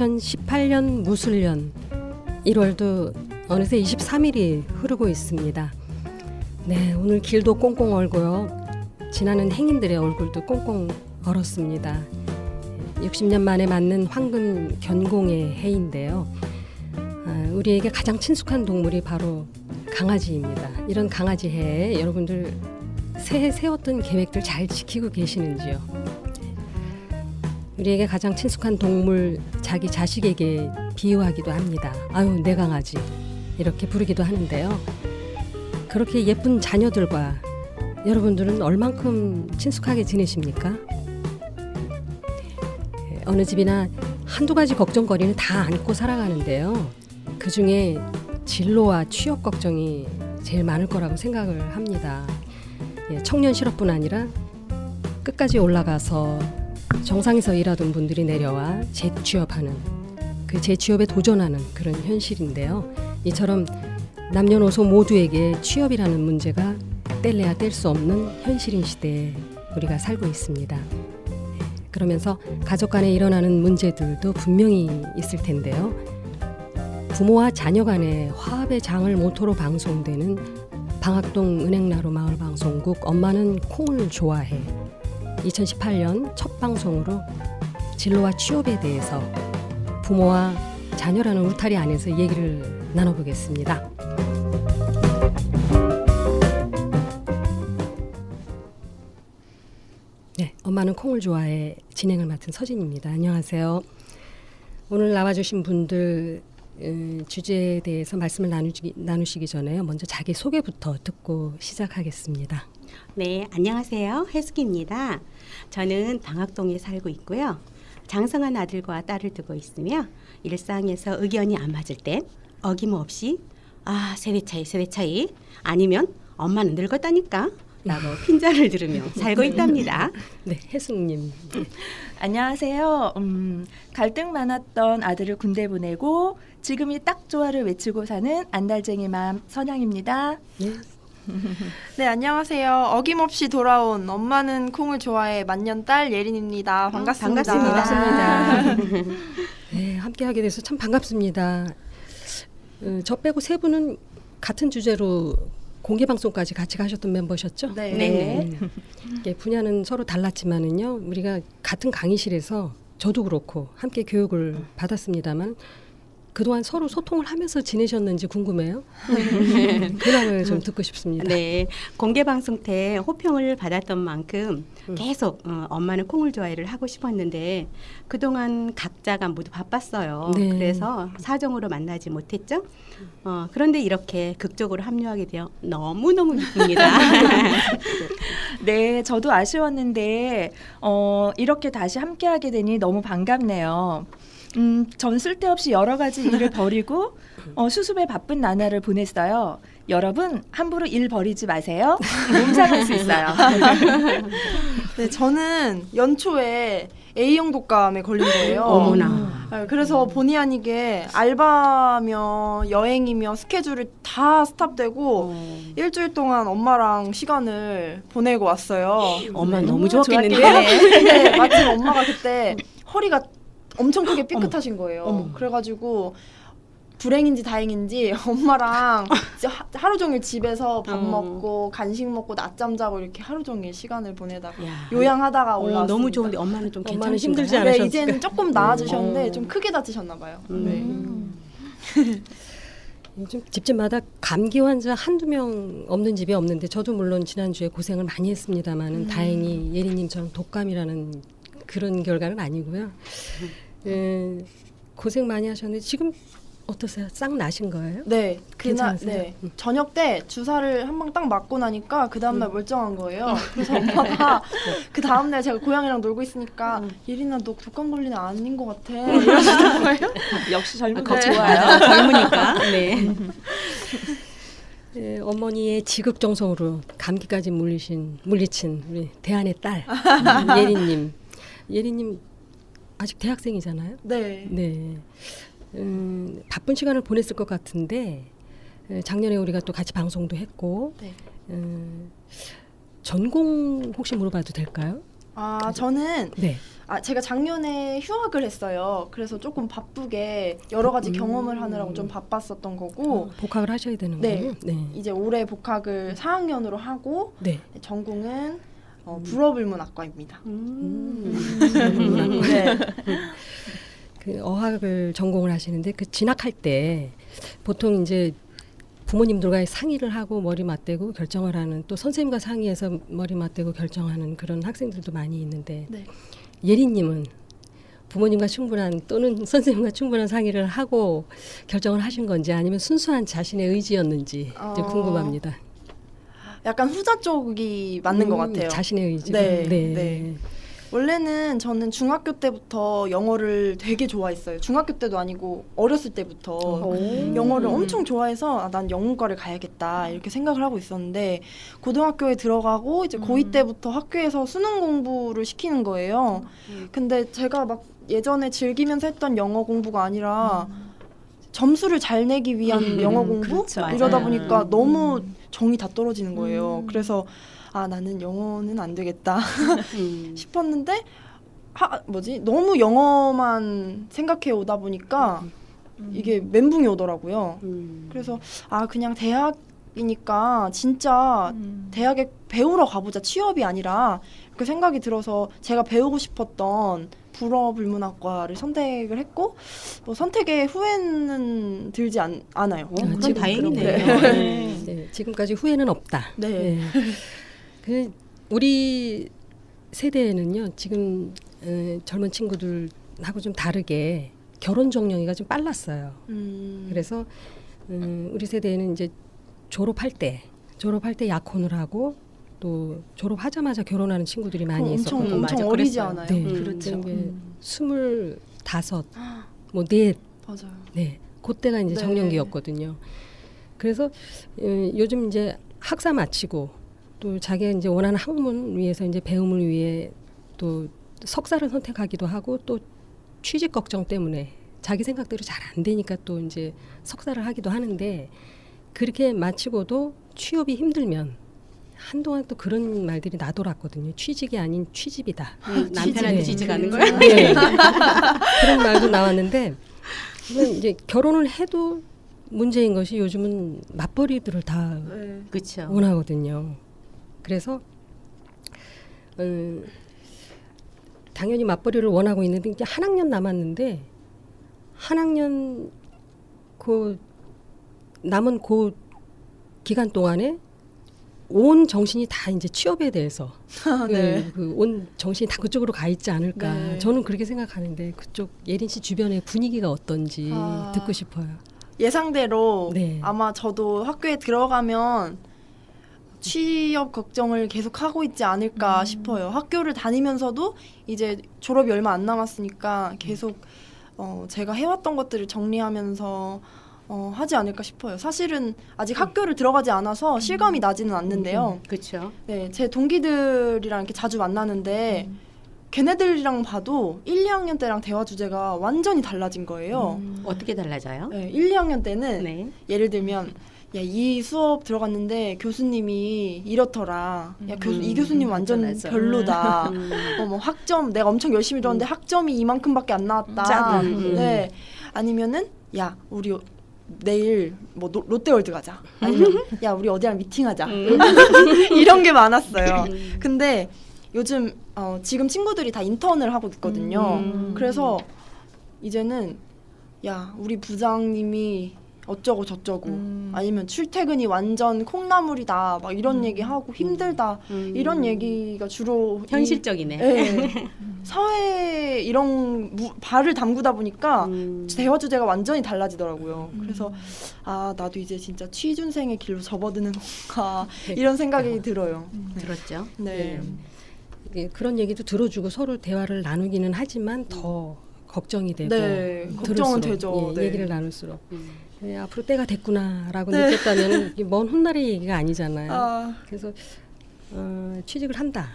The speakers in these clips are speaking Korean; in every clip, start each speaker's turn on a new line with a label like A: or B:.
A: 2018년 무술년 1월도 어느새 23일이 흐르고 있습니다. 네, 오늘 길도 꽁꽁 얼고요. 지나는 행인들의 얼굴도 꽁꽁 얼었습니다. 60년 만에 맞는 황금 견공의 해인데요. 우리에게 가장 친숙한 동물이 바로 강아지입니다. 이런 강아지 해에 여러분들 새해 세웠던 계획들 잘 지키고 계시는지요? 우리에게 가장 친숙한 동물 자기 자식에게 비유하기도 합니다. 아유, 내 강아지 이렇게 부르기도 하는데요. 그렇게 예쁜 자녀들과 여러분들은 얼만큼 친숙하게 지내십니까? 어느 집이나 한두 가지 걱정거리는 다 안고 살아가는데요. 그중에 진로와 취업 걱정이 제일 많을 거라고 생각을 합니다. 청년 실업뿐 아니라 끝까지 올라가서 정상에서 일하던 분들이 내려와 재취업하는, 그 재취업에 도전하는 그런 현실인데요. 이처럼 남녀노소 모두에게 취업이라는 문제가 뗄래야 뗄 수 없는 현실인 시대에 우리가 살고 있습니다. 그러면서 가족 간에 일어나는 문제들도 분명히 있을 텐데요. 부모와 자녀 간의 화합의 장을 모토로 방송되는 방학동 은행나루 마을방송국 엄마는 콩을 좋아해 2018년 첫 방송으로 진로와 취업에 대해서 부모와 자녀라는 울타리 안에서 얘기를 나눠보겠습니다. 네, 엄마는 콩을 좋아해 진행을 맡은 서진입니다. 안녕하세요. 오늘 나와주신 분들 주제에 대해서 말씀을 나누시기 전에 먼저 자기 소개부터 듣고 시작하겠습니다.
B: 네, 안녕하세요. 혜숙입니다. 저는 방학동에 살고 있고요. 장성한 아들과 딸을 두고 있으며 일상에서 의견이 안 맞을 땐 어김없이 세대 차이 아니면 엄마는 늙었다니까 라고 핀잔을 들으며 살고 있답니다.
A: 네, 혜숙님.
C: 안녕하세요. 갈등 많았던 아들을 군대 보내고 지금이 딱 좋아를 외치고 사는 안달쟁이 맘 선양입니다.
A: 네.
D: 네, 안녕하세요. 어김없이 돌아온 엄마는 콩을 좋아해 만년딸 예린입니다. 반갑습니다.
A: 반갑습니다. 네, 함께하게 돼서 참 반갑습니다. 저 빼고 세 분은 같은 주제로 공개 방송까지 같이 가셨던 멤버셨죠?
D: 네.
A: 이게 분야는 서로 달랐지만은요, 우리가 같은 강의실에서 저도 그렇고 함께 교육을 받았습니다만 그동안 서로 소통을 하면서 지내셨는지 궁금해요. 근황을 좀 듣고 싶습니다.
B: 네, 공개 방송 때 호평을 받았던 만큼 계속 엄마는 콩을 좋아해를 하고 싶었는데 그동안 각자가 모두 바빴어요.
A: 네.
B: 그래서 사정으로 만나지 못했죠. 그런데 이렇게 극적으로 합류하게 되어 너무너무 기쁩니다.
C: 네, 저도 아쉬웠는데 이렇게 다시 함께하게 되니 너무 반갑네요. 전 쓸데없이 여러 가지 일을 벌이고 수습에 바쁜 나날을 보냈어요. 여러분 함부로 일 버리지 마세요. 몸 상할 수 있어요.
D: 네, 저는 연초에 A형 독감에 걸린 거예요.
B: 어머나.
D: 그래서 본의 아니게 알바며 여행이며 스케줄이 다 스탑되고 일주일 동안 엄마랑 시간을 보내고 왔어요.
B: 엄마 너무 좋았겠는데?
D: 근데 마침 엄마가 그때 허리가 엄청 크게 삐끗하신 거예요. 그래가지고 불행인지 다행인지 엄마랑 진짜 하루 종일 집에서 밥 먹고 간식 먹고 낮잠 자고 이렇게 하루 종일 시간을 보내다가 요양하다가 올라왔습니다.
B: 너무 좋은데 엄마는 좀
A: 엄마는
B: 괜찮으신가요?
A: 힘들지
D: 네,
A: 않으셨을까요?
D: 이제는 조금 나아지셨는데 좀 크게 다치셨나 봐요. 네.
A: 요즘 집집마다 감기 환자 한두 명 없는 집이 없는데 저도 물론 지난주에 고생을 많이 했습니다만 다행히 예리님처럼 독감이라는 그런 결과는 아니고요. 고생 많이 하셨는데 지금 어떠세요? 싹 나신 거예요?
D: 네, 그날
A: 괜찮으세요?
D: 네. 저녁 때 주사를 한 방 딱 맞고 나니까 그 다음 날 멀쩡한 거예요. 그래서 엄마가 그 다음 날 제가 고양이랑 놀고 있으니까 예린아 너 독감 걸린 애 아닌 것 같아. 이러시는 거예요.
C: 역시 젊은 거
B: 거
C: 좋아요.
B: 젊으니까. 네.
A: 네, 어머니의 지극정성으로 감기까지 물리친 우리 대안의 딸 예리님. 예리님 아직 대학생이잖아요.
D: 네.
A: 네. 바쁜 시간을 보냈을 것 같은데 작년에 우리가 또 같이 방송도 했고
D: 네.
A: 전공 혹시 물어봐도 될까요?
D: 저는
A: 네.
D: 제가 작년에 휴학을 했어요. 그래서 조금 바쁘게 여러 가지 경험을 하느라고 좀 바빴었던 거고
A: 복학을 하셔야 되는
D: 네.
A: 거예요? 네.
D: 이제 올해 복학을 4학년으로 하고
A: 네.
D: 전공은 불어불문학과입니다.
A: 네. 그 어학을 전공을 하시는데 그 진학할 때 보통 이제 부모님들과 상의를 하고 머리 맞대고 결정을 하는, 또 선생님과 상의해서 머리 맞대고 결정하는 그런 학생들도 많이 있는데
D: 네.
A: 예리님은 부모님과 충분한 또는 선생님과 충분한 상의를 하고 결정을 하신 건지 아니면 순수한 자신의 의지였는지 이제 궁금합니다.
D: 약간 후자 쪽이 맞는 것 같아요.
A: 자신의 의지.
D: 네, 네. 원래는 저는 중학교 때부터 영어를 되게 좋아했어요. 중학교 때도 아니고 어렸을 때부터 영어를 엄청 좋아해서 난 영문과를 가야겠다 이렇게 생각을 하고 있었는데 고등학교에 들어가고 이제 고2 때부터 학교에서 수능 공부를 시키는 거예요. 근데 제가 막 예전에 즐기면서 했던 영어 공부가 아니라 점수를 잘 내기 위한 영어 공부?
B: 그렇죠.
D: 이러다
B: 맞아요.
D: 보니까 너무 정이 다 떨어지는 거예요. 그래서 나는 영어는 안 되겠다 싶었는데 너무 영어만 생각해 오다 보니까 이게 멘붕이 오더라고요. 그래서 그냥 대학이니까 진짜 대학에 배우러 가보자, 취업이 아니라 그 생각이 들어서 제가 배우고 싶었던 불어불문학과를 선택을 했고 선택에 후회는 들지 않아요.
B: 그건
A: 지금
B: 다행이네요.
A: 그런데 네, 지금까지 후회는 없다.
D: 네.
A: 그 우리 세대에는요 지금 젊은 친구들하고 좀 다르게 결혼 정령이가 좀 빨랐어요. 그래서 우리 세대에는 이제 졸업할 때 약혼을 하고 또 졸업하자마자 결혼하는 친구들이 많이 있었고
D: 엄청 어리지 않아요?
A: 네,
B: 그렇죠.
A: 그게 25, 뭐 넷,
D: 맞아요.
A: 네, 그때가 이제
D: 네.
A: 정년기였거든요. 그래서 요즘 이제 학사 마치고 또 자기가 이제 원하는 학문 위해서 이제 배움을 위해 또 석사를 선택하기도 하고 또 취직 걱정 때문에 자기 생각대로 잘 안 되니까 또 이제 석사를 하기도 하는데 그렇게 마치고도 취업이 힘들면 한동안 또 그런 말들이 나돌았거든요. 취직이 아닌 취집이다.
B: 남편한테
A: 네.
B: 취직하는 거야?
A: 네. 그런 말도 나왔는데 이제 결혼을 해도 문제인 것이 요즘은 맞벌이들을 다
B: 그렇죠.
A: 원하거든요. 그래서 당연히 맞벌이를 원하고 있는데 이제 한 학년 남았는데 한 학년 그 남은 그 기간 동안에 온 정신이 다 이제 취업에 대해서
D: 네.
A: 온 정신이 다 그쪽으로 가 있지 않을까.
D: 네.
A: 저는 그렇게 생각하는데 그쪽 예린 씨 주변의 분위기가 어떤지 듣고 싶어요.
D: 예상대로
A: 네.
D: 아마 저도 학교에 들어가면 취업 걱정을 계속 하고 있지 않을까 싶어요. 학교를 다니면서도 이제 졸업이 얼마 안 남았으니까 계속 제가 해왔던 것들을 정리하면서 하지 않을까 싶어요. 사실은 아직 학교를 들어가지 않아서 실감이 나지는 않는데요.
B: 그렇죠.
D: 네, 제 동기들이랑 이렇게 자주 만나는데 걔네들이랑 봐도 1, 2학년 때랑 대화 주제가 완전히 달라진 거예요.
B: 어떻게 달라져요?
D: 네, 1, 2학년 때는
B: 네.
D: 예를 들면 이 수업 들어갔는데 교수님이 이렇더라. 이 교수님 완전
B: 맞아.
D: 별로다. 뭐 학점 내가 엄청 열심히 들었는데 학점이 이만큼밖에 안 나왔다.
B: 짜다.
D: 네. 아니면은 우리 내일 뭐 롯데월드 가자. 아니면 우리 어디랑 미팅하자. 이런 게 많았어요. 근데 요즘 지금 친구들이 다 인턴을 하고 있거든요. 그래서 이제는 우리 부장님이 어쩌고 저쩌고 아니면 출퇴근이 완전 콩나물이다 막 이런 얘기하고 힘들다 이런 얘기가 주로
B: 현실적이네.
D: 네. 사회에 이런 발을 담그다 보니까 대화 주제가 완전히 달라지더라고요. 그래서 나도 이제 진짜 취준생의 길로 접어드는 건가 이런 생각이 들어요.
B: 들었죠?
D: 네.
A: 예, 그런 얘기도 들어주고 서로 대화를 나누기는 하지만 더 걱정이 되고
D: 네, 걱정은 되죠. 네.
A: 얘기를 나눌수록 네, 앞으로 때가 됐구나라고 느꼈다면 먼 훗날의 얘기가 아니잖아요. 그래서 취직을 한다.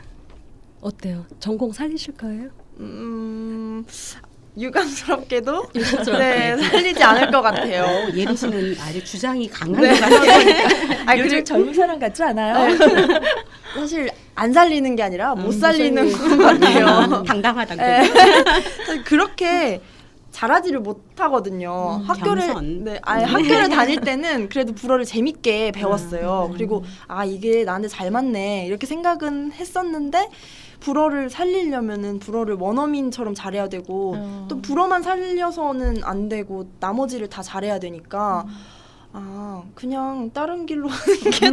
A: 어때요? 전공 살리실 거예요?
D: 유감스럽게도 네, 살리지 않을 것 같아요.
B: 예린 씨는 아주 주장이 강한
D: 네.
B: 것 같아요.
C: 아, 요즘 젊은 사람 같지 않아요?
D: 사실 안 살리는 게 아니라 못 살리는
A: 살리는
D: 것 같아요.
B: 당당하다고.
D: 사실 그렇게 잘하지를 못하거든요.
B: 겸손.
D: 학교를 다닐 때는 그래도 불어를 재밌게 배웠어요. 그리고 아 이게 나한테 잘 맞네 이렇게 생각은 했었는데 불어를 살리려면은 불어를 원어민처럼 잘해야 되고 또 불어만 살려서는 안 되고 나머지를 다 잘해야 되니까 아 그냥 다른 길로 하는 게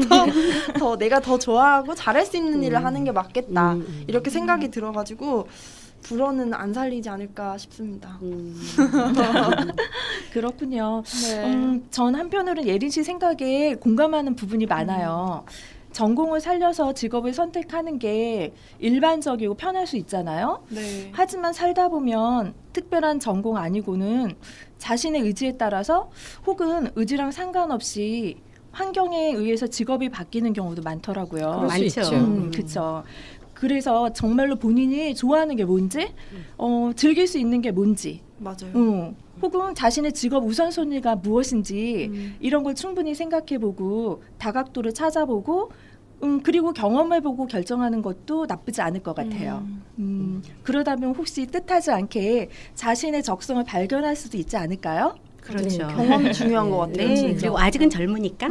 D: 더 내가 더 좋아하고 잘할 수 있는 일을 하는 게 맞겠다 이렇게 생각이 들어가지고 불어는 안 살리지 않을까 싶습니다.
C: 그렇군요.
D: 네.
C: 전 한편으로는 예린 씨 생각에 공감하는 부분이 많아요. 전공을 살려서 직업을 선택하는 게 일반적이고 편할 수 있잖아요.
D: 네.
C: 하지만 살다 보면 특별한 전공 아니고는 자신의 의지에 따라서 혹은 의지랑 상관없이 환경에 의해서 직업이 바뀌는 경우도 많더라고요.
A: 그럴 수
B: 많죠.
A: 있죠.
C: 그렇죠. 그래서 정말로 본인이 좋아하는 게 뭔지, 즐길 수 있는 게 뭔지,
D: 맞아요.
C: 혹은 자신의 직업 우선순위가 무엇인지 이런 걸 충분히 생각해보고 다각도를 찾아보고 그리고 경험해보고 결정하는 것도 나쁘지 않을 것 같아요. 그러다 보면 혹시 뜻하지 않게 자신의 적성을 발견할 수도 있지 않을까요?
B: 그렇죠.
D: 경험이 중요한 것 같아요.
B: 네,
D: 진짜.
B: 그리고 아직은 젊으니까.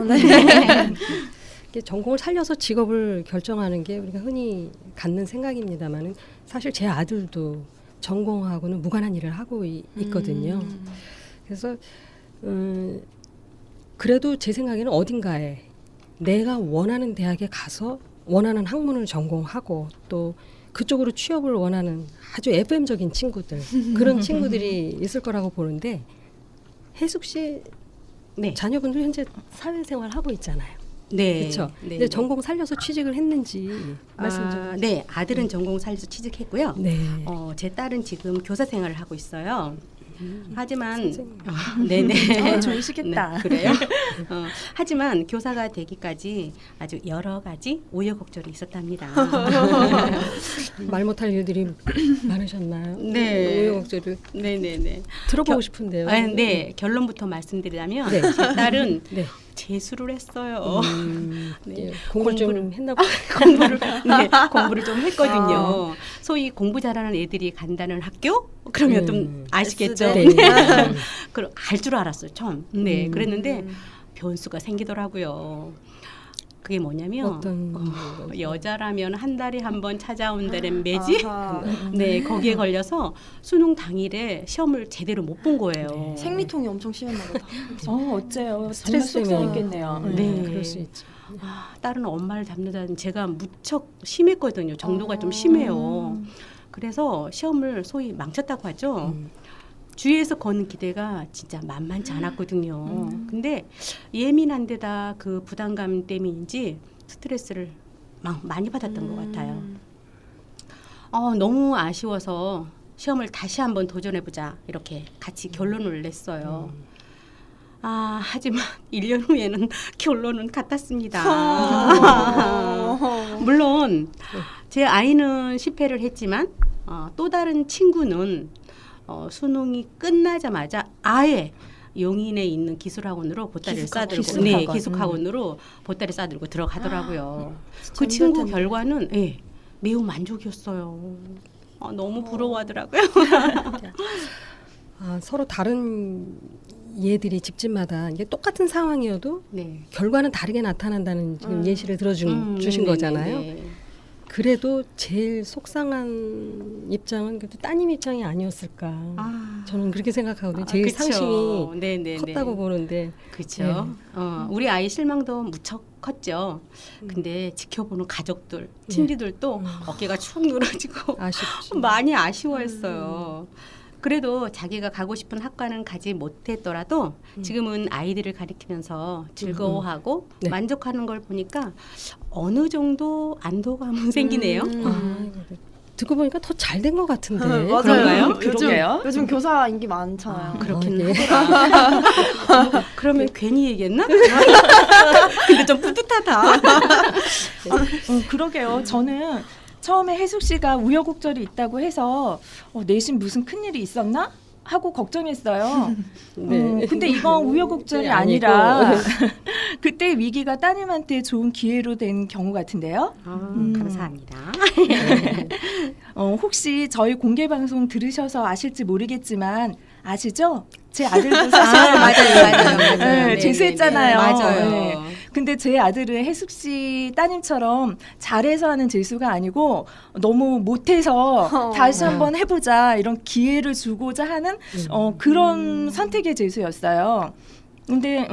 A: 이게 전공을 살려서 직업을 결정하는 게 우리가 흔히 갖는 생각입니다만은 사실 제 아들도 전공하고는 무관한 일을 하고 있거든요. 그래서 그래도 제 생각에는 어딘가에 내가 원하는 대학에 가서 원하는 학문을 전공하고 또 그쪽으로 취업을 원하는 아주 FM적인 친구들 그런 친구들이 있을 거라고 보는데 혜숙 씨
B: 네.
A: 자녀분들 현재 사회생활 하고 있잖아요.
B: 네.
A: 그렇죠.
B: 네.
A: 근데 전공 살려서 취직을 했는지 말씀 좀.
B: 네, 아들은 전공 살려서 취직했고요.
A: 네.
B: 제 딸은 지금 교사 생활을 하고 있어요. 하지만
A: 선생님.
B: 네네
C: 좋으시겠다.
B: 네, 그래요. 하지만 교사가 되기까지 아주 여러 가지 우여곡절이 있었답니다.
A: 말 못할 일들이 많으셨나요?
B: 네.
A: 우여곡절을
B: 네네네.
A: 들어보고 싶은데요.
B: 네, 결론부터 말씀드리자면
A: 네.
B: 제 딸은
A: 네.
B: 재수를 했어요.
A: 네. 공부를 좀 했나 봐요.
B: 공부를 좀 했거든요. 소위 공부 잘하는 애들이 간다는 학교? 그러면 좀 아시겠죠?
A: 네.
B: 그럼 알 줄 알았어요, 처음. 네, 그랬는데 변수가 생기더라고요. 그게 뭐냐면
A: 어떤
B: 여자라면 한 달에 한 번 찾아온다는 매직?
D: 아하.
B: 네, 거기에 걸려서 수능 당일에 시험을 제대로 못 본 거예요.
D: 생리통이 엄청 심했나 보다.
C: 어째요?
A: 스트레스
C: 정말
A: 때문에.
C: 속상했겠네요.
B: 네.
A: 그럴 수 있죠.
B: 딸은 엄마를 닮는다는 제가 무척 심했거든요. 정도가 좀 심해요. 그래서 시험을 소위 망쳤다고 하죠. 주위에서 거는 기대가 진짜 만만치 않았거든요. 근데 예민한 데다 그 부담감 때문인지 스트레스를 많이 받았던 것 같아요. 너무 아쉬워서 시험을 다시 한번 도전해보자 이렇게 같이 결론을 냈어요. 하지만 1년 후에는 결론은 같았습니다. 물론 제 아이는 실패를 했지만 또 다른 친구는 수능이 끝나자마자 아예 용인에 있는 기술학원으로 보따리를 싸들고
C: 기술학원.
B: 기숙학원으로 보따리 싸들고 들어가더라고요. 그 친구 결과는 매우 만족이었어요. 너무 부러워하더라고요.
A: 서로 다른 얘들이 집집마다 이게 똑같은 상황이어도
B: 네.
A: 결과는 다르게 나타난다는 지금 예시를 들어주신 거잖아요.
B: 네.
A: 그래도 제일 속상한 입장은 그래도 따님 입장이 아니었을까. 저는 그렇게 생각하거든요. 제일
B: 그쵸.
A: 상심이
B: 네네네.
A: 컸다고 보는데.
B: 그렇죠. 우리 아이 실망도 무척 컸죠. 근데 지켜보는 가족들, 친지들도 어깨가 축 늘어지고
A: 아쉽죠.
B: 많이 아쉬워했어요. 그래도 자기가 가고 싶은 학과는 가지 못했더라도 지금은 아이들을 가리키면서 즐거워하고
A: 네.
B: 만족하는 걸 보니까 어느 정도 안도감은 생기네요.
A: 듣고 보니까 더 잘 된 것 같은데.
D: 맞아요.
B: 그런가요?
C: 그러게요.
D: 요즘 교사 인기 많잖아요.
B: 그렇긴
A: 예.
B: 하더라. 그러면 괜히 얘기했나? 근데 좀 뿌듯하다.
C: 그러게요. 저는 처음에 혜숙 씨가 우여곡절이 있다고 해서 내심 무슨 큰일이 있었나? 하고 걱정했어요.
A: 네.
C: 근데 이건 우여곡절이
A: 네, 아니고.
C: 아니라 그때 위기가 따님한테 좋은 기회로 된 경우 같은데요.
B: 감사합니다.
C: 혹시 저희 공개 방송 들으셔서 아실지 모르겠지만 아시죠? 제 아들도 사실
B: 맞아요.
C: 네, 재수했잖아요.
B: 맞아요.
C: 네. 근데 제 아들은 혜숙 씨 따님처럼 잘해서 하는 재수가 아니고 너무 못해서 다시 한번 해보자 이런 기회를 주고자 하는 그런 선택의 재수였어요. 근데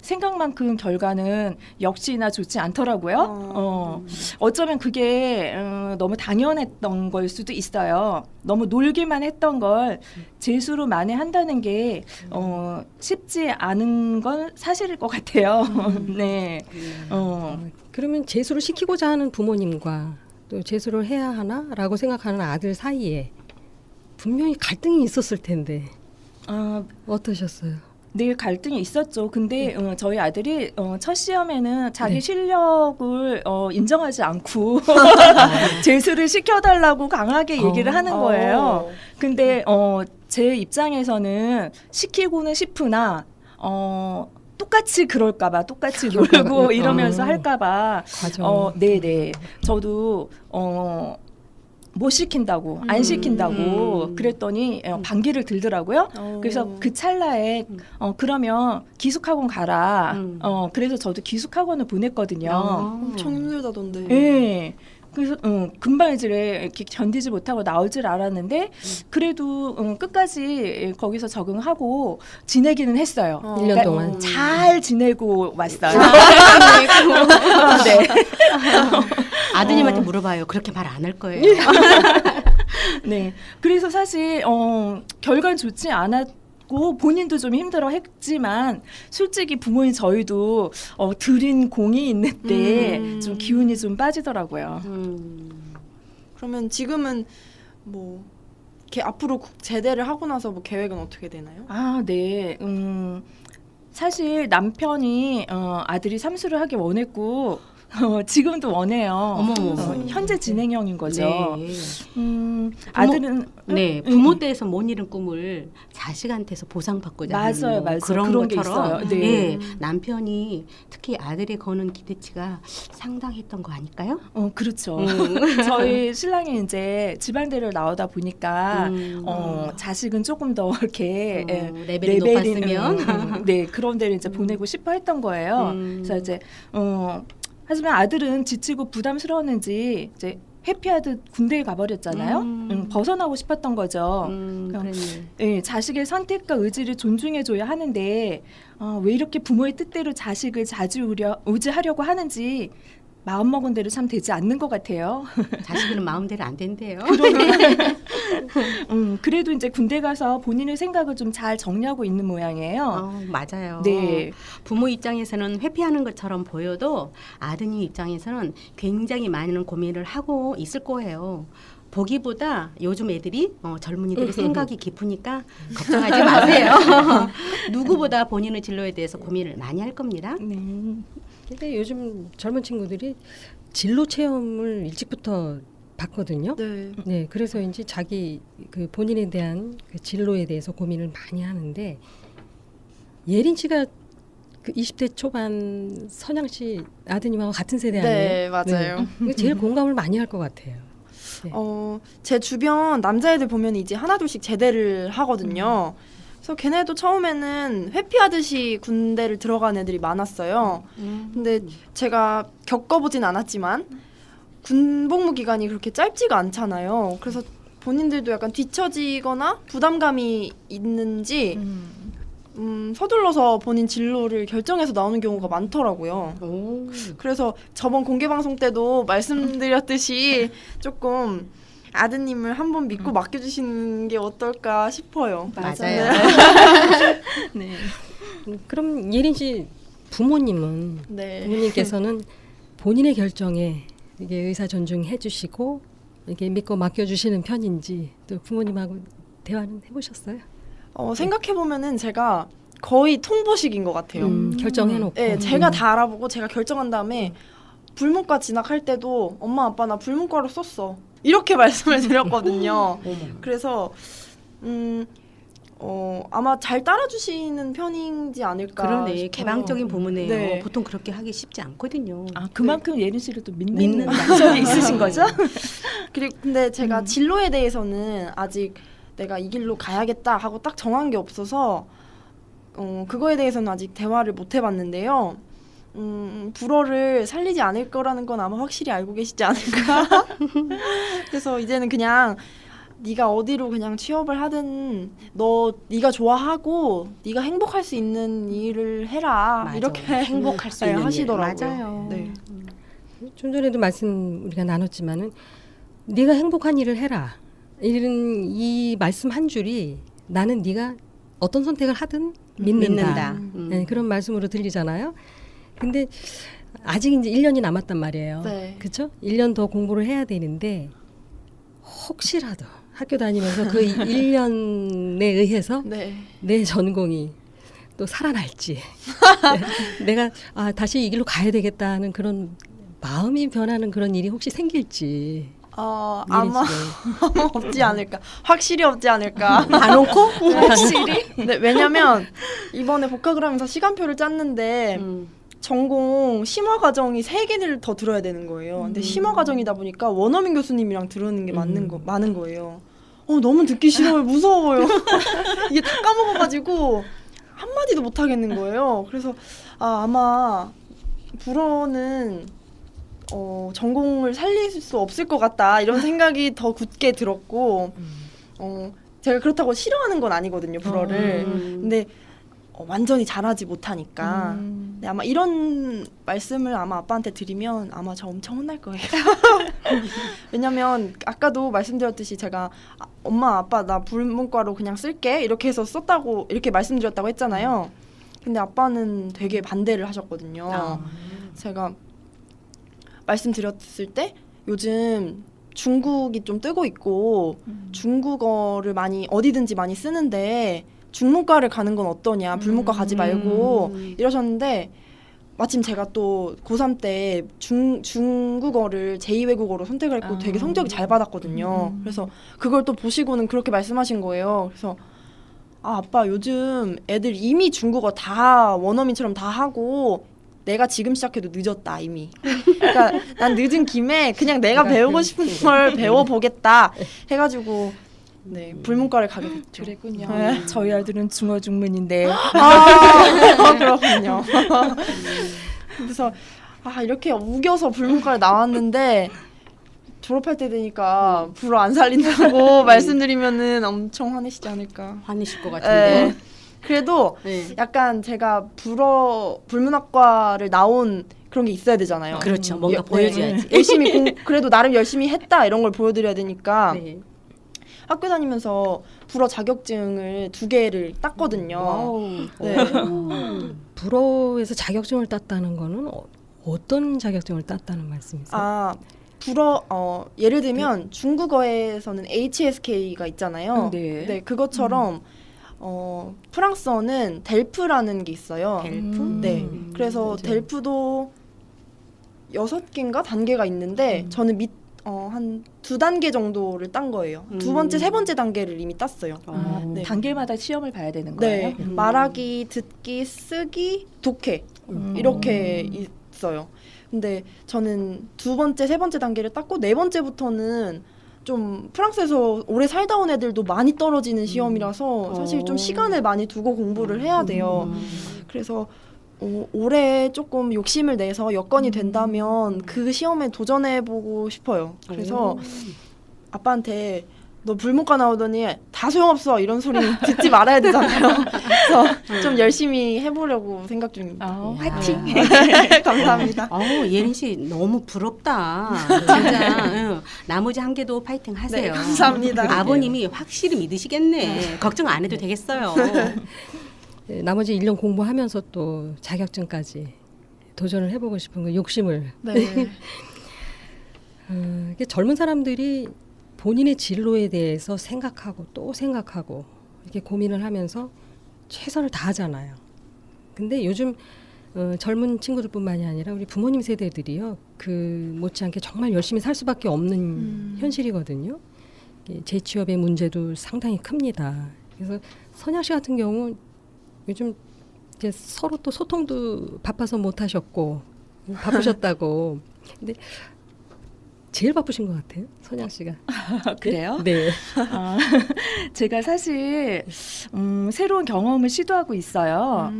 C: 생각만큼 결과는 역시나 좋지 않더라고요. 어쩌면 그게 너무 당연했던 걸 수도 있어요. 너무 놀기만 했던 걸 재수로 만회한다는 게 쉽지 않은 건 사실일 것 같아요. 네.
A: 그러면 재수를 시키고자 하는 부모님과 또 재수를 해야 하나라고 생각하는 아들 사이에 분명히 갈등이 있었을 텐데 어떠셨어요?
C: 늘 갈등이 있었죠. 근데 저희 아들이 첫 시험에는 자기 실력을 인정하지 않고 재수를 시켜달라고 강하게 얘기를 하는 거예요. 근데 제 입장에서는 시키고는 싶으나 똑같이 그럴까봐 똑같이 놀고 이러면서 할까봐
A: 과정.
C: 네네 저도 못 시킨다고 안 시킨다고 그랬더니 반기를 들더라고요. 그래서 그 찰나에 그러면 기숙학원 가라. 그래서 저도 기숙학원을 보냈거든요.
D: 엄청 힘들다던데.
C: 네. 그래서 금방 이제 이렇게 견디지 못하고 나올 줄 알았는데 그래도 끝까지 거기서 적응하고 지내기는 했어요.
A: 1년 동안.
C: 잘 지내고 왔어요. 네.
B: 아드님한테 물어봐요. 그렇게 말 안 할 거예요.
C: 네. 그래서 사실 결과는 좋지 않았고 본인도 좀 힘들어했지만 솔직히 부모인 저희도 들인 공이 있는데 좀 기운이 좀 빠지더라고요.
D: 그러면 지금은 뭐 앞으로 제대를 하고 나서 뭐 계획은 어떻게 되나요?
C: 아, 네. 사실 남편이 아들이 삼수를 하기 원했고 지금도 원해요.
B: 어머머.
C: 현재 진행형인 거죠.
B: 네.
C: 아들은
B: 네, 부모 때에서 못 이룬 꿈을 자식한테서 보상받고자 하는
C: 맞아요,
B: 뭐
C: 맞아요.
B: 그런
C: 그런 게
B: 것처럼
C: 있어요. 네.
B: 남편이 특히 아들이 거는 기대치가 상당했던 거 아닐까요?
C: 그렇죠. 저희 신랑이 이제 지방대를 나오다 보니까 자식은 조금 더 이렇게
B: 레벨이 높았으면
C: 네 그런 데를 이제 보내고 싶어 했던 거예요. 그래서 이제 하지만 아들은 지치고 부담스러웠는지 이제 회피하듯 군대에 가버렸잖아요. 벗어나고 싶었던 거죠.
B: 그랬네.
C: 네, 자식의 선택과 의지를 존중해줘야 하는데 왜 이렇게 부모의 뜻대로 자식을 좌지우지하려고 하는지 마음먹은 대로 참 되지 않는 것 같아요.
B: 자식은 마음대로 안 된대요.
C: 그래도 이제 군대 가서 본인의 생각을 좀 잘 정리하고 있는 모양이에요.
B: 맞아요.
C: 네.
B: 부모 입장에서는 회피하는 것처럼 보여도 아드님 입장에서는 굉장히 많은 고민을 하고 있을 거예요. 보기보다 요즘 애들이 젊은이들이 생각이 깊으니까 걱정하지 마세요. 누구보다 본인의 진로에 대해서 고민을 많이 할 겁니다.
C: 네.
A: 근데 요즘 젊은 친구들이 진로 체험을 일찍부터 받거든요.
D: 네.
A: 네, 그래서인지 자기 그 본인에 대한 그 진로에 대해서 고민을 많이 하는데 예린 씨가 그 20대 초반 선양 씨 아드님하고 같은 세대 아니에요?
D: 네, 맞아요.
A: 네. 제일 공감을 많이 할 것 같아요. 네.
D: 제 주변 남자애들 보면 이제 하나둘씩 제대를 하거든요. 그래서 걔네도 처음에는 회피하듯이 군대를 들어간 애들이 많았어요. 근데 제가 겪어보진 않았지만 군복무 기간이 그렇게 짧지가 않잖아요. 그래서 본인들도 약간 뒤처지거나 부담감이 있는지 서둘러서 본인 진로를 결정해서 나오는 경우가 많더라고요. 그래서 저번 공개 방송 때도 말씀드렸듯이 조금 아드님을 한번 믿고 맡겨주시는 게 어떨까 싶어요.
B: 맞아요.
C: 네.
A: 그럼 예린 씨 부모님은
D: 네.
A: 부모님께서는 본인의 결정에 이게 의사 존중해 주시고 이게 믿고 맡겨 주시는 편인지 또 부모님하고 대화는 해보셨어요?
D: 생각해 보면은 제가 거의 통보식인 것 같아요.
A: 결정해놓고.
D: 네, 제가 다 알아보고 제가 결정한 다음에 불문과 진학할 때도 엄마 아빠 나 불문과로 썼어 이렇게 말씀을 드렸거든요. 그래서 아마 잘 따라주시는 편이지 않을까
B: 그러네.
D: 싶어요.
B: 개방적인 부문이에요.
D: 네.
B: 보통 그렇게 하기 쉽지 않거든요.
C: 그만큼 예린 씨를 또 믿는
B: 믿는
C: 남편이 있으신 거죠?
D: 그리고 근데 제가 진로에 대해서는 아직 내가 이 길로 가야겠다 하고 딱 정한 게 없어서 그거에 대해서는 아직 대화를 못 해봤는데요. 불어를 살리지 않을 거라는 건 아마 확실히 알고 계시지 않을까. 그래서 이제는 그냥 네가 어디로 그냥 취업을 하든 네가 좋아하고 네가 행복할 수 있는 일을 해라.
B: 맞아.
D: 이렇게
B: 행복할 수
D: 네,
B: 있는
D: 하시더라고요.
B: 일. 맞아요.
D: 네.
A: 좀 전에도 말씀 우리가 나눴지만은 네가 행복한 일을 해라. 이런 이 말씀 한 줄이 나는 네가 어떤 선택을 하든 믿는다. 네, 그런 말씀으로 들리잖아요. 근데 아직 이제 1년이 남았단 말이에요.
D: 네.
A: 그렇죠? 1년 더 공부를 해야 되는데 혹시라도 학교 다니면서 그 1년에 의해서
D: 네.
A: 내 전공이 또 살아날지 내가 다시 이 길로 가야 되겠다는 그런 마음이 변하는 그런 일이 혹시 생길지
D: 아마 없지 않을까. 확실히 없지 않을까.
B: 단언코?
D: 확실히? 네, 왜냐면 이번에 복학을 하면서 시간표를 짰는데 전공 심화 과정이 3개를 더 들어야 되는 거예요. 근데 심화 과정이다 보니까 원어민 교수님이랑 들으는 게 많은 거예요. 너무 듣기 싫어요. 무서워요. 이게 다 까먹어가지고 한마디도 못 하겠는 거예요. 그래서 아마 불어는 전공을 살릴 수 없을 것 같다 이런 생각이 더 굳게 들었고 제가 그렇다고 싫어하는 건 아니거든요. 불어를. 근데 완전히 잘하지 못하니까 네, 아마 이런 말씀을 아마 아빠한테 드리면 아마 저 엄청 혼날 거예요. 왜냐면 아까도 말씀드렸듯이 제가 엄마 아빠 나 불문과로 그냥 쓸게 이렇게 해서 썼다고 이렇게 말씀드렸다고 했잖아요. 근데 아빠는 되게 반대를 하셨거든요. 제가 말씀드렸을 때 요즘 중국이 좀 뜨고 있고 중국어를 많이 어디든지 많이 쓰는데 중문과를 가는 건 어떠냐, 불문과 가지 말고 이러셨는데 마침 제가 또 고3 때 중국어를 제2외국어로 선택을 했고 되게 성적이 잘 받았거든요. 그래서 그걸 또 보시고는 그렇게 말씀하신 거예요. 그래서 아빠 요즘 애들 이미 중국어 다 원어민처럼 다 하고 내가 지금 시작해도 늦었다 이미. 그러니까 난 늦은 김에 그냥 내가 배우고 싶은 걸 배워보겠다 해가지고 네 불문과를 가게 됐죠.
C: 그랬군요.
D: 네.
C: 저희 아들은 중어 중문인데
D: 그렇군요. 그래서 이렇게 우겨서 불문과를 나왔는데 졸업할 때 되니까 불어 안 살린다고 말씀드리면은 엄청 화내시지 않을까.
B: 화내실 것 같은데.
D: 네. 그래도 약간 제가 불문학과를 나온 그런 게 있어야 되잖아요.
B: 그렇죠. 뭔가 보여줘야지.
D: 열심히 그래도 나름 열심히 했다 이런 걸 보여드려야 되니까
B: 네.
D: 학교 다니면서 불어 자격증을 2개를 땄거든요. 네.
A: 불어에서 자격증을 땄다는 거는 어떤 자격증을 땄다는 말씀이세요?
D: 불어 예를 들면 중국어에서는 HSK가 있잖아요.
C: 네.
D: 그것처럼 프랑스어는 델프라는 게 있어요.
B: 델프?
D: 네. 그래서
A: 맞아요.
D: 델프도 6개인가 단계가 있는데 저는 한 2단계 정도를 딴 거예요. 2번째, 3번째 단계를 이미 땄어요. 네.
C: 단계마다 시험을 봐야 되는 거예요?
D: 네. 말하기, 듣기, 쓰기, 독해 이렇게 있어요. 근데 저는 2번째, 3번째 단계를 땄고 4번째부터는 좀 프랑스에서 오래 살다 온 애들도 많이 떨어지는 시험이라서 사실 좀 시간을 많이 두고 공부를 해야 돼요. 그래서 올해 조금 욕심을 내서 여건이 된다면 그 시험에 도전해보고 싶어요. 그래서 아빠한테 너 불문과 나오더니 다 소용없어 이런 소리 듣지 말아야 되잖아요. 그래서 좀 열심히 해보려고 생각 중입니다.
C: 화이팅!
D: 감사합니다.
B: 예린 씨 너무 부럽다. 진짜. 나머지 한 개도 파이팅 하세요.
D: 네, 감사합니다.
B: 아버님이 확실히 믿으시겠네. 걱정 안 해도 되겠어요.
A: 나머지 1년 공부하면서 또 자격증까지 도전을 해보고 싶은 그 욕심을
D: 네.
A: 이게 젊은 사람들이 본인의 진로에 대해서 생각하고 또 생각하고 이렇게 고민을 하면서 최선을 다하잖아요. 근데 요즘 젊은 친구들뿐만이 아니라 우리 부모님 세대들이요, 그 못지않게 정말 열심히 살 수밖에 없는 현실이거든요. 재취업의 문제도 상당히 큽니다. 그래서 선양 씨 같은 경우 요즘 이제 서로 또 소통도 바빠서 못 하셨고 바쁘셨다고. 근데 제일 바쁘신 것 같아요, 선양 씨가.
C: 그래요?
A: 네.
C: 아, 제가 사실 새로운 경험을 시도하고 있어요.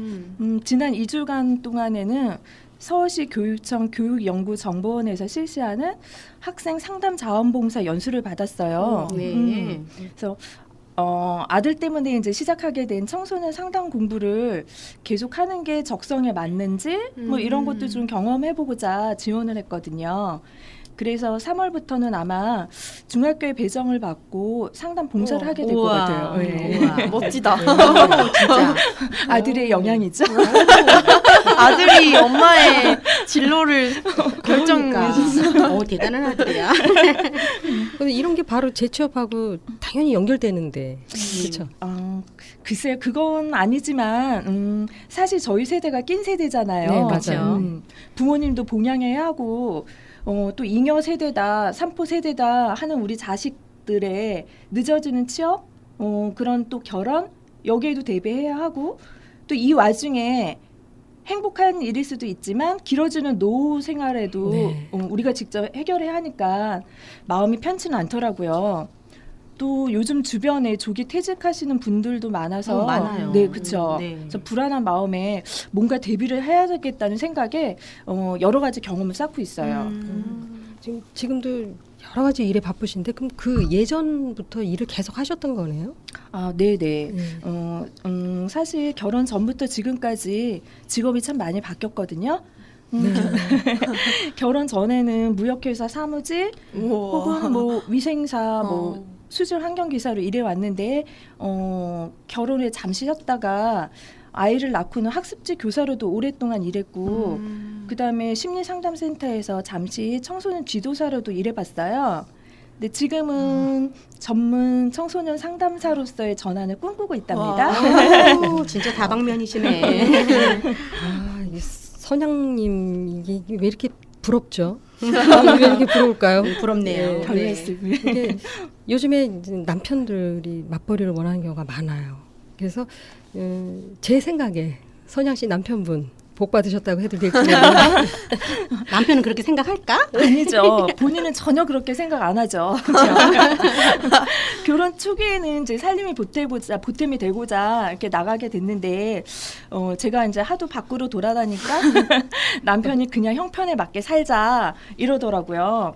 C: 지난 2주간 동안에는 서울시 교육청 교육연구정보원에서 실시하는 학생 상담 자원봉사 연수를 받았어요.
B: 네.
C: 그래서 아들 때문에 이제 시작하게 된 청소년 상담 공부를 계속하는 게 적성에 맞는지 뭐 이런 것도 좀 경험해보고자 지원을 했거든요. 그래서 3월부터는 아마 중학교에 배정을 받고 상담 봉사를 하게 될 것
B: 우와.
C: 같아요. 네.
B: 우와.
D: 멋지다.
B: 진짜.
C: 아들의 영향이죠.
D: 아들이 엄마의 진로를
B: 그러니까.
D: 결정해줬어.
B: 대단한 아들이야.
A: 근데 이런 게 바로 재취업하고 당연히 연결되는데, 그렇죠?
C: 글쎄요, 그건 아니지만 사실 저희 세대가 낀 세대잖아요.
A: 네, 맞아요.
C: 부모님도 봉양해야 하고 또 잉여 세대다, 삼포 세대다 하는 우리 자식들의 늦어지는 취업, 그런 또 결혼 여기에도 대비해야 하고 또 이 와중에 행복한 일일 수도 있지만 길어지는 노후 생활에도
A: 네.
C: 우리가 직접 해결해야 하니까 마음이 편치는 않더라고요. 또 요즘 주변에 조기 퇴직하시는 분들도 많아서
B: 많아요.
C: 네, 그렇죠.
B: 네.
C: 그래서 불안한 마음에 뭔가 대비를 해야 되겠다는 생각에 여러 가지 경험을 쌓고 있어요.
A: 지금도 여러 가지 일에 바쁘신데, 그럼 그 예전부터 일을 계속 하셨던 거네요?
C: 아, 네, 네. 사실 결혼 전부터 지금까지 직업이 참 많이 바뀌었거든요. 결혼 전에는 무역회사 사무직 혹은 뭐 위생사 뭐 수질 환경기사로 일해왔는데 결혼에 잠시 쉬었다가 아이를 낳고는 학습지 교사로도 오랫동안 일했고 그다음에 심리상담센터에서 잠시 청소년 지도사로도 일해봤어요. 근데 지금은 전문 청소년 상담사로서의 전환을 꿈꾸고 있답니다.
B: 오, 진짜 다방면이시네.
A: 이 선양님 이게 왜 이렇게 부럽죠? 왜 이렇게 부러울까요?
B: 부럽네요.
C: 별 말씀을.
A: 이게 요즘에 이제 남편들이 맞벌이를 원하는 경우가 많아요. 그래서 제 생각에 선양 씨 남편분 복 받으셨다고 해도 되겠네요.
B: 남편은 그렇게 생각할까?
C: 아니죠. 본인은 전혀 그렇게 생각 안 하죠. 결혼 초기에는 이제 살림이 보탬이 되고자 이렇게 나가게 됐는데 제가 이제 하도 밖으로 돌아다니까 남편이 그냥 형편에 맞게 살자 이러더라고요.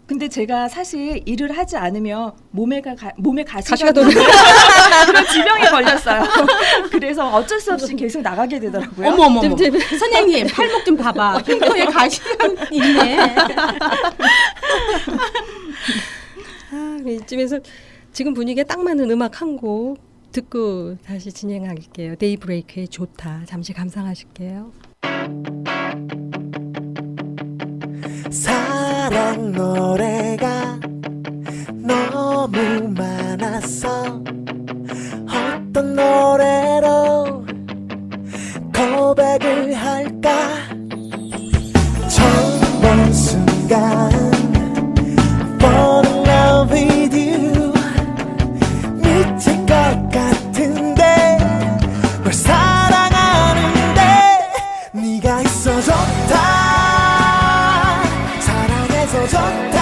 C: 근데 제가 사실 일을 하지 않으면 몸에 가시가 도는 그런 지병에 걸렸어요. 그래서 어쩔 수 없이 계속 나가게 되더라고요.
B: 어머. 선생님 팔목 좀 봐봐. 흉터에 가시가 있네.
A: 이쯤에서 지금 분위기에 딱 맞는 음악 한 곡 듣고 다시 진행할게요. 데이브레이크의 좋다. 잠시 감상하실게요.
E: 사랑 노래가 너무 많았어. 어떤 노래로 고백을 할까? 처음 본 순간 Fall in love with you. 미칠 것 같은데 널 사랑하는데 네가 있어 좋다. 좋다.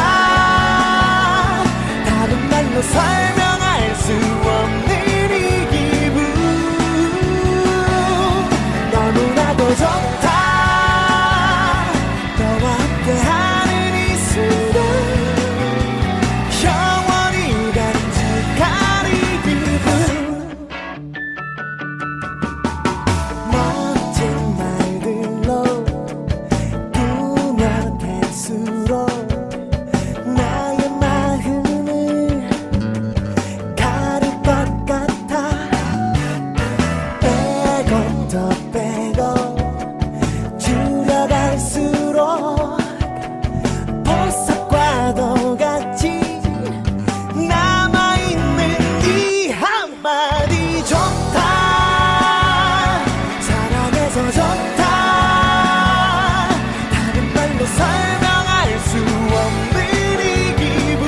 E: 다른 말로 설명할 수 없는 이 기분. 너무나도 좋다. 너와 함께하는 이 순간 영원히 간직할 이 기분. 멋진 말들로 꾸며댈수록 나의 마음을 가릴 것 같아. 빼고 더 빼고 줄여갈수록 보석과도 같이 남아있는 이 한마디 좋다. 사랑해서 좋다. 다른 말로 설명할 수 없는 이 기분.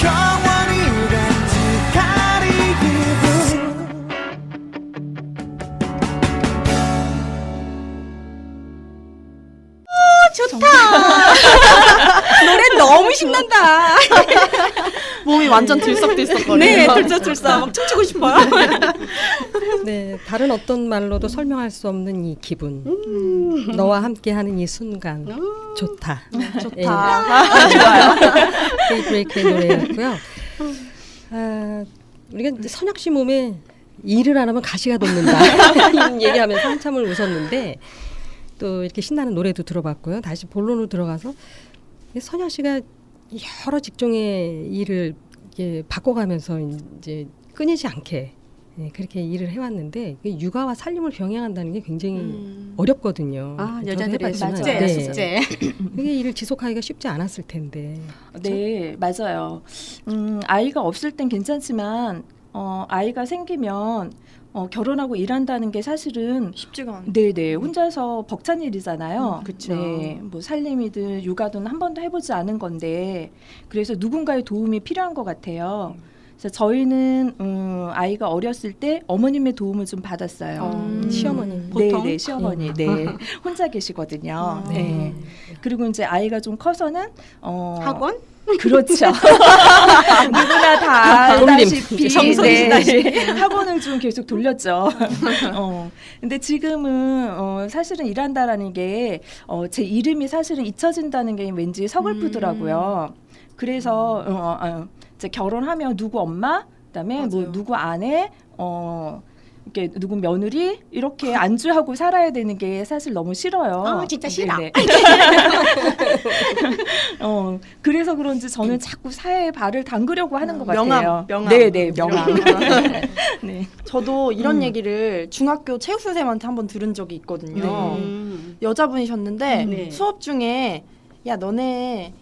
E: 영원히 간직하리
B: 노래 너무 신난다.
D: 몸이 완전 들썩들썩거려요.
B: 네, 들썩들썩 막 춤추고 싶어요.
A: 네, 다른 어떤 말로도 설명할 수 없는 이 기분. 너와 함께하는 이 순간 좋다.
D: 좋다.
A: 데이브레이크의 노래였고요. 우리가 이제 선혁 씨 몸에 일을 안 하면 가시가 돋는다 이런 얘기하면서 한참을 웃었는데 또 이렇게 신나는 노래도 들어봤고요. 다시 본론으로 들어가서 선혁 씨가 여러 직종의 일을 이렇게 바꿔가면서 이제 끊이지 않게 그렇게 일을 해왔는데 육아와 살림을 병행한다는 게 굉장히 어렵거든요.
B: 아,
A: 저도
B: 여자들의
A: 해봤지만,
B: 숙제예요,
A: 네.
B: 숙제.
A: 그게 일을 지속하기가 쉽지 않았을 텐데.
C: 네, 맞아요. 아이가 없을 땐 괜찮지만 아이가 생기면 결혼하고 일한다는 게 사실은
D: 쉽지가 않네.
C: 네네 혼자서 벅찬 일이잖아요.
B: 그쵸.
C: 네, 뭐 살림이든 육아든 한 번도 해보지 않은 건데 그래서 누군가의 도움이 필요한 것 같아요. 그래서 저희는 아이가 어렸을 때 어머님의 도움을 좀 받았어요.
A: 시어머님.
B: 보통?
C: 네, 시어머니, 네, 혼자 계시거든요. 네. 그리고 이제 아이가 좀 커서는
B: 학원?
C: 그렇죠. 누구나 다
A: 돌림.
C: 알다시피
B: 정성이시다시.
C: 네, 학원을 좀 계속 돌렸죠. 근데 지금은 사실은 일한다라는 게 제 이름이 사실은 잊혀진다는 게 왠지 서글프더라고요. 그래서 이제 결혼하면 누구 엄마, 그다음에 뭐
B: 맞아요.
C: 누구 아내, 이렇게 누구 며느리 이렇게 안주하고 살아야 되는 게 사실 너무 싫어요.
B: 아, 진짜 싫어.
C: 네네. 그래서 그런지 저는 자꾸 사회에 발을 담그려고 하는 것 같아요.
D: 명함, 명함.
C: 네네, 명함. 네.
D: 저도 이런 얘기를 중학교 체육 선생님한테 한번 들은 적이 있거든요. 여자분이셨는데
B: 네.
D: 수업 중에 야 너네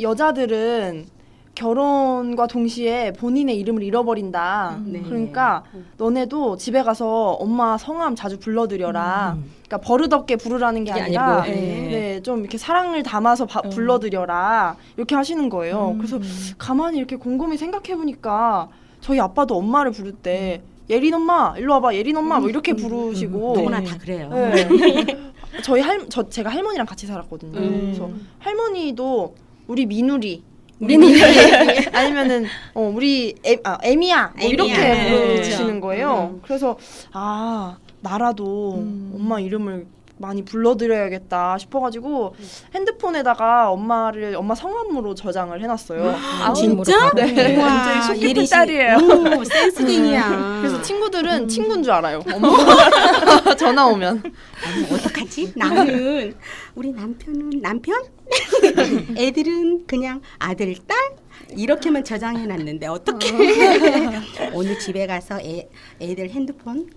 D: 여자들은 결혼과 동시에 본인의 이름을 잃어버린다.
B: 네.
D: 그러니까 너네도 집에 가서 엄마 성함 자주 불러드려라. 그러니까 버릇없게 부르라는 게
A: 그게
D: 아니라
A: 아니고,
D: 네, 좀 이렇게 사랑을 담아서 불러드려라. 이렇게 하시는 거예요. 그래서 가만히 이렇게 곰곰이 생각해보니까 저희 아빠도 엄마를 부를 때 예린 엄마 일로 와봐 예린 엄마 뭐 이렇게 부르시고
B: 누구나 다 그래요.
D: 네. 제가 할머니랑 같이 살았거든요. 그래서 할머니도 우리 민우리 아니면은 우리 에미야 뭐 이렇게
B: 에미야.
D: 부르시는 거예요. 그래서 나라도 엄마 이름을 많이 불러드려야겠다 싶어가지고 핸드폰에다가 엄마 성함으로 저장을 해놨어요.
B: 아, 진짜?
C: 네.
B: 우와,
C: 굉장히 속 깊은
B: 예리 씨.
C: 딸이에요.
B: 오, 센스쟁이야.
D: 그래서 친구들은 친구인 줄 알아요. 엄마 전화 오면.
B: 어떡하지? 나는 우리 남편은 남편? 애들은 그냥 아들, 딸? 이렇게만 저장해놨는데 어떻게? 오늘 집에 가서 애들 핸드폰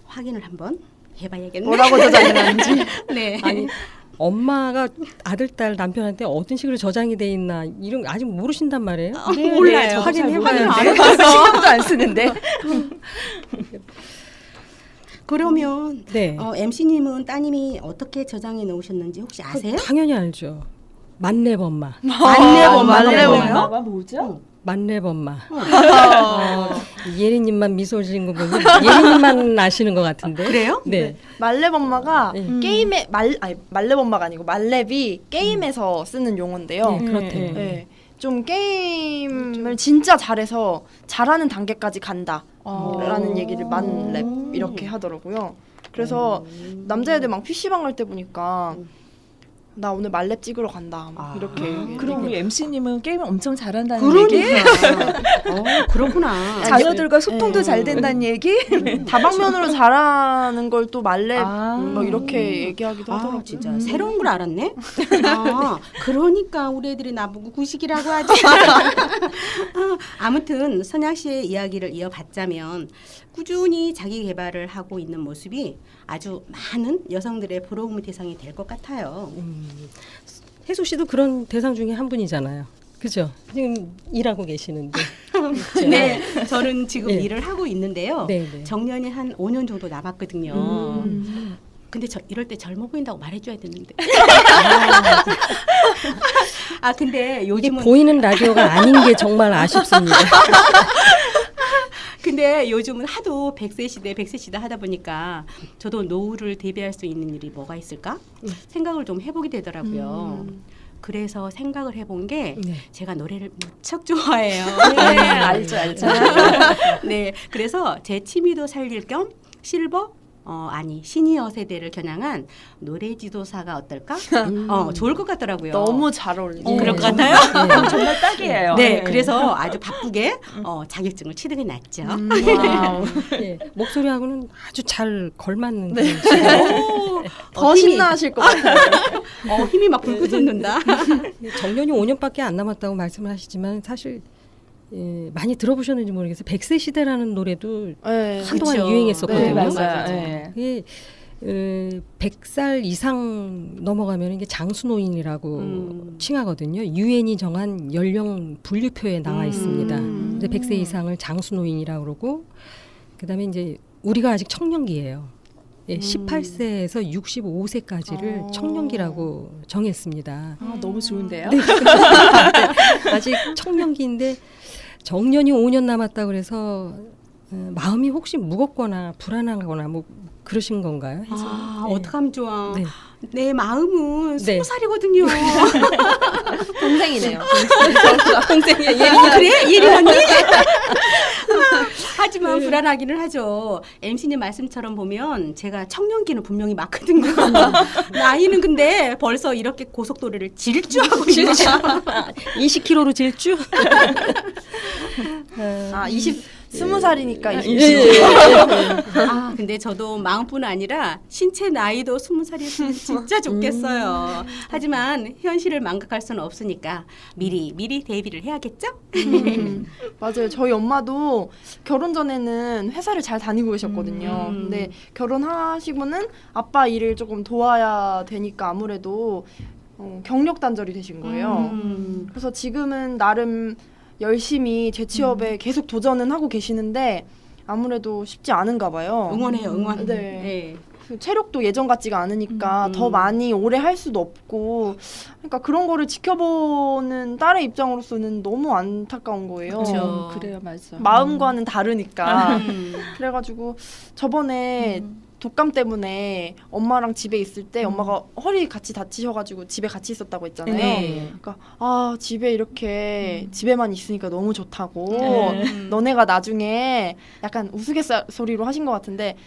B: 확인을 한번 해봐야겠네.
D: 뭐라고 저장해놨는지.
B: 네.
A: 아니 엄마가 아들, 딸, 남편한테 어떤 식으로 저장이 돼 있나 이런 거 아직 모르신단 말이에요.
B: 몰라요.
A: 확인해봐야
B: 확인
A: 돼.
B: 안 해봤어요.
C: 신경도 안 쓰는데.
B: 그러면
A: 네.
B: MC님은 따님이 어떻게 저장해 놓으셨는지 혹시 아세요?
A: 당연히 알죠. 만렙 엄마.
B: 만렙
C: 엄마가 뭐죠?
A: 만렙 엄마. 예리님만 미소 지은 거 보면 예리님만 아시는 것 같은데.
B: 그래요?
A: 네.
D: 말렙 엄마가
A: 네.
D: 게임에 말렙 엄마가 아니고 말렙이 게임에서 쓰는 용어인데요.
A: 네, 그렇대요.
D: 네. 좀 게임을 진짜 잘해서 잘하는 단계까지 간다라는 얘기를 만렙 이렇게 하더라고요. 그래서 남자애들 막 PC방 갈 때 보니까 나 오늘 말렙 찍으러 간다 막 이렇게
C: 그럼 우리 MC님은 게임을 엄청 잘한다는 얘기?
B: 그러니까. 그렇구나.
C: 자녀들과 소통도 잘 된다는 얘기?
D: 다방면으로 잘하는 걸 또 말렙
C: 아.
D: 뭐 이렇게 얘기하기도 하더라고요.
B: 진짜 새로운 걸 알았네. 그러니까 우리 애들이 나보고 구식이라고 하지. 아무튼 선양 씨의 이야기를 이어받자면 꾸준히 자기 개발을 하고 있는 모습이 아주 많은 여성들의 부러움의 대상이 될 것 같아요.
A: 혜수 씨도 그런 대상 중에 한 분이잖아요. 그죠? 지금 일하고 계시는데.
B: 네, 저는 지금
A: 네.
B: 일을 하고 있는데요.
A: 네, 네.
B: 정년이 한 5년 정도 남았거든요. 근데 저 이럴 때 젊어 보인다고 말해줘야 되는데. 아 근데
A: 이게
B: 요즘은
A: 보이는 라디오가 아닌 게 정말 아쉽습니다.
B: 근데 요즘은 하도 100세 시대 하다 보니까 저도 노후를 대비할 수 있는 일이 뭐가 있을까 생각을 좀 해보게 되더라고요. 그래서 생각을 해본 게
A: 네.
B: 제가 노래를 무척 좋아해요.
C: 네, 알죠, 알죠.
B: 네, 그래서 제 취미도 살릴 겸 실버 시니어 세대를 겨냥한 노래 지도사가 어떨까? 좋을 것 같더라고요.
D: 너무 잘 어울리죠.
B: 그럴 것
A: 정말,
B: 같아요?
A: 네.
C: 정말 딱이에요.
B: 네, 그래서 아주 바쁘게 자격증을 취득해 놨죠.
C: 와우.
A: 네, 목소리하고는 아주 잘 걸맞는
D: 네.
B: 오,
D: 더 신나하실 것 같아요.
B: 힘이 막 불끈 솟는다.
A: 정년이 5년밖에 안 남았다고 말씀을 하시지만 사실 많이 들어보셨는지 모르겠어요. 100세 시대라는 노래도
D: 네.
A: 한동안
B: 그쵸.
A: 유행했었거든요.
D: 네, 맞아요.
B: 맞아요.
C: 네.
A: 이게 100살 이상 넘어가면 이게 장수노인이라고 칭하거든요. 유엔이 정한 연령 분류표에 나와 있습니다. 근데 100세 이상을 장수노인이라고 그러고 그다음에 이제 우리가 아직 청년기예요. 18세에서 65세까지를 청년기라고 정했습니다.
C: 아, 너무 좋은데요?
A: 아직 청년기인데 정년이 5년 남았다 그래서 마음이 혹시 무겁거나 불안하거나 뭐 그러신 건가요? 혜진?
B: 어떡하면 좋아.
A: 네.
B: 내 마음은
A: 네.
B: 20살이거든요.
D: 동생이네요.
A: 동생이야.
B: 그래? 예린 언니? 하지만 불안하기는 하죠. MC님 말씀처럼 보면 제가 청년기는 분명히 맞거든요. 나이는 근데 벌써 이렇게 고속도로를 질주하고 있는
A: 20km로 질주?
D: 20살이니까
B: 근데 저도 마음뿐 아니라 신체 나이도 20살이었으면 진짜 좋겠어요. 하지만 현실을 망각할 수는 없으니까 미리 대비를 해야겠죠?
D: 맞아요. 저희 엄마도 결혼 전에는 회사를 잘 다니고 계셨거든요. 근데 결혼하시고는 아빠 일을 조금 도와야 되니까 아무래도 경력 단절이 되신 거예요. 그래서 지금은 나름 열심히 재취업에 계속 도전은 하고 계시는데 아무래도 쉽지 않은가 봐요.
B: 응원해요, 응원.
D: 네. 체력도 예전 같지가 않으니까 더 많이 오래 할 수도 없고 그러니까 그런 거를 지켜보는 딸의 입장으로서는 너무 안타까운 거예요.
B: 그렇죠.
C: 그래요, 맞아.
D: 마음과는 다르니까. 그래가지고 저번에 독감 때문에 엄마랑 집에 있을 때 엄마가 허리 같이 다치셔가지고 집에 같이 있었다고 했잖아요.
B: 네.
D: 그러니까 집에 이렇게 집에만 있으니까 너무 좋다고
C: 네.
D: 너네가 나중에 약간 우스갯소리로 하신 것 같은데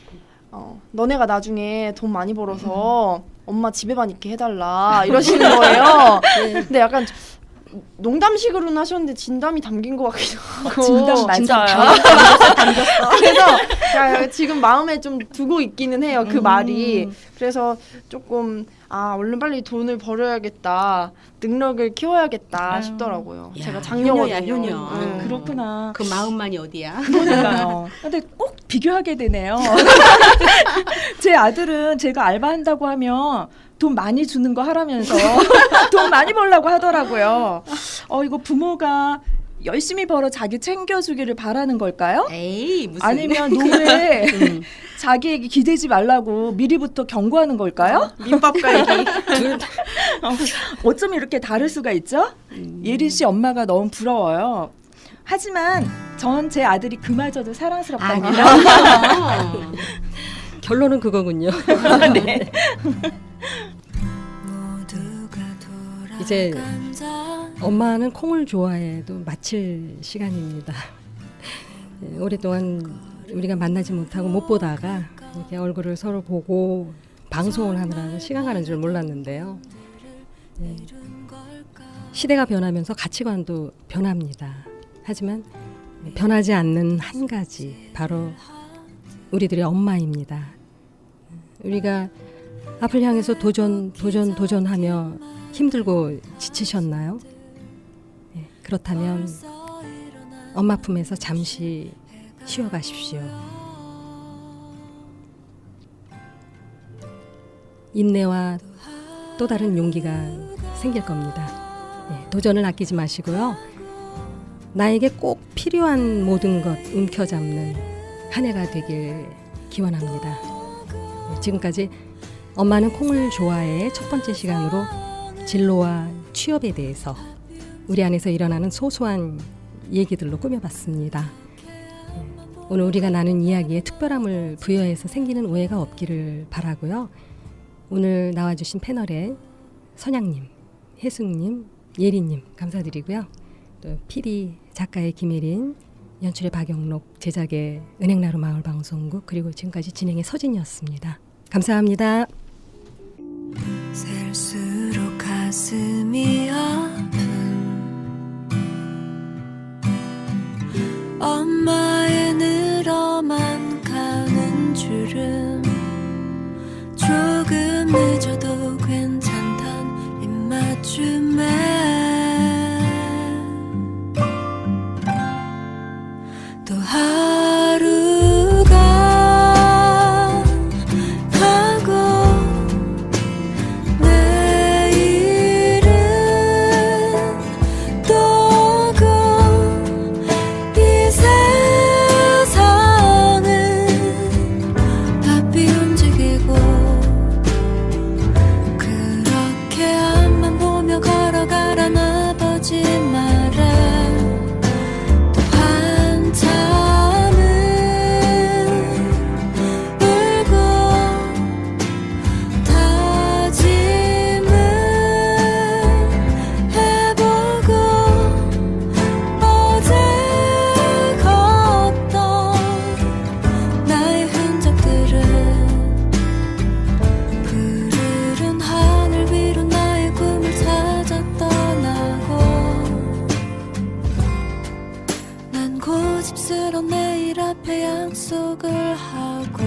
D: 너네가 나중에 돈 많이 벌어서 엄마 집에만 있게 해달라 이러시는 거예요. 근데 약간 농담식으로는 하셨는데 진담이 담긴 것 같기도 하고.
C: 진담 맞아요.
D: 그래서 지금 마음에 좀 두고 있기는 해요. 그 말이. 그래서 조금 얼른 빨리 돈을 벌어야겠다. 능력을 키워야겠다 싶더라고요.
B: 야,
D: 제가 장녀거든요.
B: 효녀야, 효녀.
C: 그렇구나.
B: 그 마음만이 어디야?
C: 그러니까요. 근데 꼭 비교하게 되네요. 제 아들은 제가 알바한다고 하면 돈 많이 주는 거 하라면서 돈 많이 벌라고 하더라고요. 이거 부모가 열심히 벌어 자기 챙겨주기를 바라는 걸까요?
B: 에이 무슨
C: 아니면 노후에 자기에게 기대지 말라고 미리부터 경고하는 걸까요?
B: 민법가 얘기.
C: 어쩜 이렇게 다를 수가 있죠? 예린 씨 엄마가 너무 부러워요. 하지만 전 제 아들이 그마저도 사랑스럽답니다.
A: 결론은 그거군요.
C: 네.
A: 이제 엄마는 콩을 좋아해도 마칠 시간입니다. 오랫동안 우리가 만나지 못하고 못 보다가 이렇게 얼굴을 서로 보고 방송을 하느라 시간 가는 줄 몰랐는데요. 시대가 변하면서 가치관도 변합니다. 하지만 변하지 않는 한 가지, 바로 우리들의 엄마입니다. 우리가 앞을 향해서 도전하며 힘들고 지치셨나요? 그렇다면 엄마 품에서 잠시 쉬어가십시오. 인내와 또 다른 용기가 생길 겁니다. 도전을 아끼지 마시고요. 나에게 꼭 필요한 모든 것 움켜잡는 한 해가 되길 기원합니다. 지금까지 엄마는 콩을 좋아해 첫 번째 시간으로 진로와 취업에 대해서 우리 안에서 일어나는 소소한 얘기들로 꾸며봤습니다. 오늘 우리가 나눈 이야기에 특별함을 부여해서 생기는 오해가 없기를 바라고요. 오늘 나와주신 패널에 선양님, 혜숙님, 예리님 감사드리고요. 또 PD 작가의 김예린, 연출의 박영록, 제작의 은행나루 마을방송국, 그리고 지금까지 진행의 서진이었습니다. 감사합니다.
F: 셀수록 가슴이 아픈 엄마의 늘어만 가는 줄은 조금 늦어도 괜찮단 입맞춤에 또 하루가 가고 내일은 또 오고 이 세상은 바삐 움직이고 그렇게 앞만 보며 걸어가란 아버지 말에 또 한참은 울고 다짐을 해보고 어제 걷던 나의 흔적들은 푸르른 하늘 위로 나의 꿈을 찾아 떠나고 난 고집스런 내일 앞에 약속을 하고